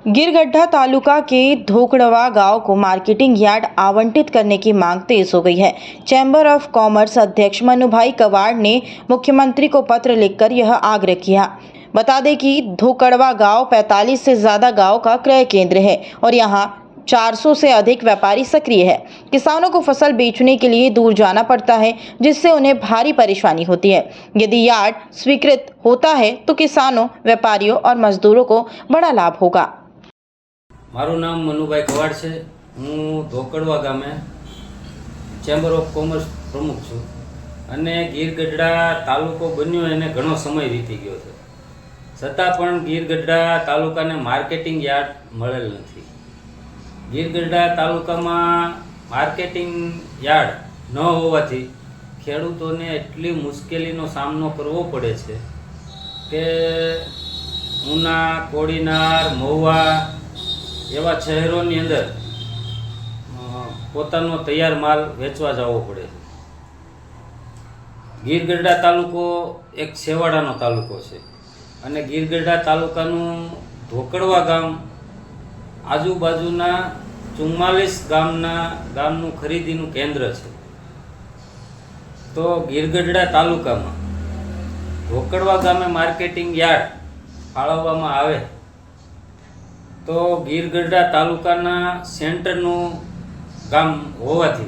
गिरगड्ढा तालुका के धोकड़वा गांव को मार्केटिंग यार्ड आवंटित करने की मांग तेज हो गई है। चैम्बर ऑफ कॉमर्स अध्यक्ष मनुभाई कवाड़ ने मुख्यमंत्री को पत्र लिखकर यह आग्रह किया। बता दें कि धोकड़वा गांव 45 से ज्यादा गांव का क्रय केंद्र है और यहां 400 से अधिक व्यापारी सक्रिय है। किसानों को फसल बेचने के लिए दूर जाना पड़ता है, जिससे उन्हें भारी परेशानी होती है। यदि यार्ड स्वीकृत होता है तो किसानों, व्यापारियों और मजदूरों को बड़ा लाभ होगा। मारू नाम मनुभाई कवाड़ है। हूँ धोकड़वा गामे चेम्बर ऑफ कॉमर्स प्रमुख छूँ अने गीरगढ़ड़ा तालुको बन्यो एने घणो समय वीती गयो छे, छतां पण गीरगढ़ड़ा तालुकाने मार्केटिंग यार्ड मळेल नथी। गीरगढ़ड़ा तालुकामां मार्केटिंग यार्ड न होवाथी खेडूतोने एटली मुश्केलीनो सामनो करवो पड़े छे के ऊना, कोड़ीनार, महुआ एवा शहरोनी अंदर पोतानो तैयार माल वेचवा जवो पड़े। गीरगढ़ड़ा तालुको एक छेवाड़ानो तालुको छे अने गीरगढ़ड़ा तालुकानुं धोकड़वा गाम आजुबाजुना 44 गामनुं खरीदीनुं केंद्र छे। तो गीरगढ़ड़ा तालुकामां धोकड़वा गामे मार्केटिंग यार्ड फाळववामां आवे तो गीरगढ़ड़ा तालुकाना सेंटरनु गाम होवाथी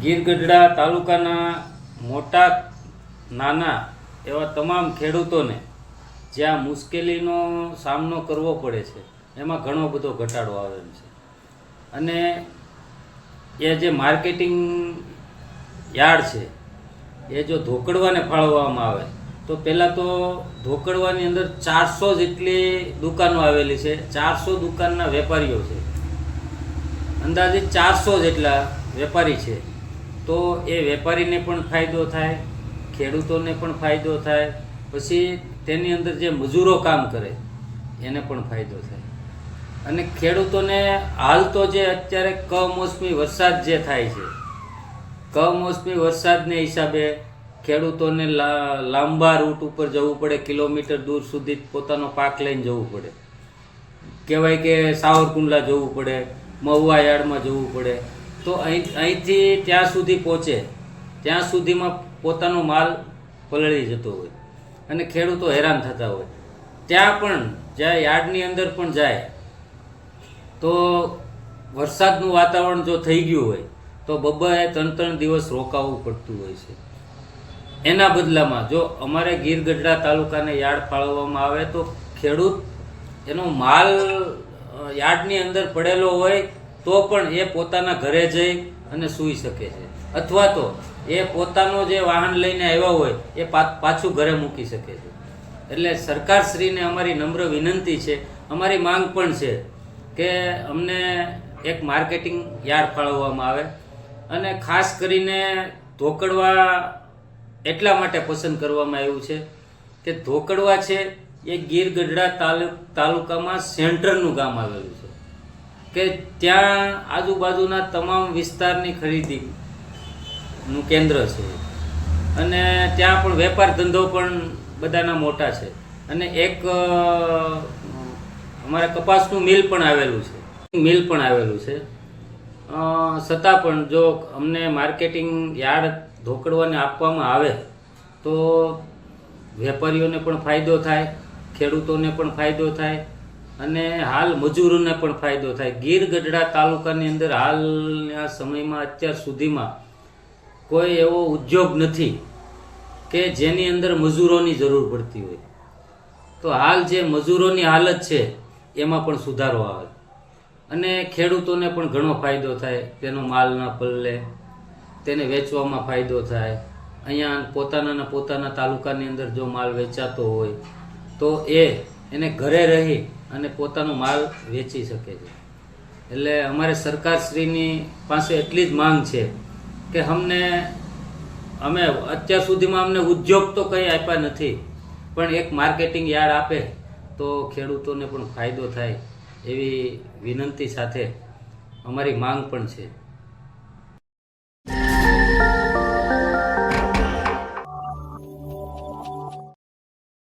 गीरगढ़ड़ा तालुकाना मोटा नाना एवा तमाम खेडूतोने ज्यां मुश्केलीनो सामनो करवो पड़े छे एमां घणो बधो घटाडो आवेल छे। अने ए जे मार्केटिंग यार्ड छे ए जो धोकड़वाने फाळववामां आवे तो पहला तो धोकड़वानी अंदर 400 जेटली दुकानों आवेली है। 400 दुकानना वेपारीओ छे, अंदाजे 400 जेटला वेपारी छे। तो ए वेपारीने पण फायदो थाय, खेडूतोने पण फायदो थाय, पछी तेनी अंदर जे मजूरो काम करे एने पण फायदो थाय। अने खेडूतोने हाल तो जे अत्यारे कमोसमी वरसाद जे थाय छे, कमोसमी वरसादने हिसाबे खेडूतोने लांबा रूट पर जवू पड़े, किलोमीटर दूर सुधी पोतानो पाक लईने जवू पड़े। कहेवाय के सावरकुंडला जवू पड़े, महुआ यार्डमां जवू पड़े। तो અહીંથી ત્યાં સુધી પહોંચે ત્યાં સુધીમાં પોતાનો માલ પલળી જતો હોય અને ખેડૂતો હેરાન થતા હોય। ત્યાં પણ જ્યાં યાર્ડની અંદર પણ જાય તો વરસાદનું વાતાવરણ જો થઈ ગયું હોય તો બબ્બે 3-3 દિવસ રોકાવું પડતું હોય છે। एना बदलामां जो अमारे गीरगढ़ड़ा तालुकाने यार्ड फाळववामां आवे तो खेडूत एनो माल यार्डनी अंदर पड़ेलो होय तो पण ए पोताना घरे जई अने सूई शके छे, अथवा तो ए पोतानो जे वाहन लईने आव्या होय ए पाछुं घरे मूकी शके छे। एटले सरकारश्रीने अमारी नम्र विनंती छे, अमारी मांग पण छे के अमने एक मार्केटिंग यार्ड फाळववामां आवे अने खास करीने धोकड़वा એટલા માટે પસંદ કરવામાં આવ્યું છે કે ધોકડવા છે એ ગીરગઢડા તાલુકામાં સેન્ટરનું ગામ આવેલું છે કે ત્યાં આજુબાજુના તમામ વિસ્તારની ખરીદીનું કેન્દ્ર છે અને ત્યાં પણ વેપાર ધંધો પણ બધાના મોટા છે અને એક અમારા કપાસનું મિલ પણ આવેલું છે। છતાં પણ જો અમને માર્કેટિંગ યાર્ડ ધોકડવાને આપવામાં આવે તો વેપારીઓને પણ ફાયદો થાય, ખેડૂતોને પણ ફાયદો થાય અને હાલ મજૂરોને પણ ફાયદો થાય। ગીરગઢડા તાલુકાની અંદર હાલના સમયમાં અત્યાર સુધીમાં કોઈ એવો ઉદ્યોગ નથી કે જેની અંદર મજૂરોની જરૂર પડતી હોય। તો હાલ જે મજૂરોની હાલત છે એમાં પણ સુધારો આવે અને ખેડૂતોને પણ ઘણો ફાયદો થાય, તેનો માલ ના પલ્લે તેને વેચવામાં ફાયદો થાય। અહીંયા પોતાના તાલુકાની અંદર જો માલ વેચાતો હોય તો એને ઘરે રહી અને પોતાનો માલ વેચી શકે છે। એટલે અમારે સરકારશ્રીની પાસે એટલી જ માંગ છે કે અમે અત્યાર સુધીમાં અમને ઉદ્યોગ તો કંઈ આપ્યા નથી, પણ એક માર્કેટિંગ યાર્ડ આપે તો ખેડૂતોને પણ ફાયદો થાય એવી વિનંતી સાથે અમારી માંગ પણ છે।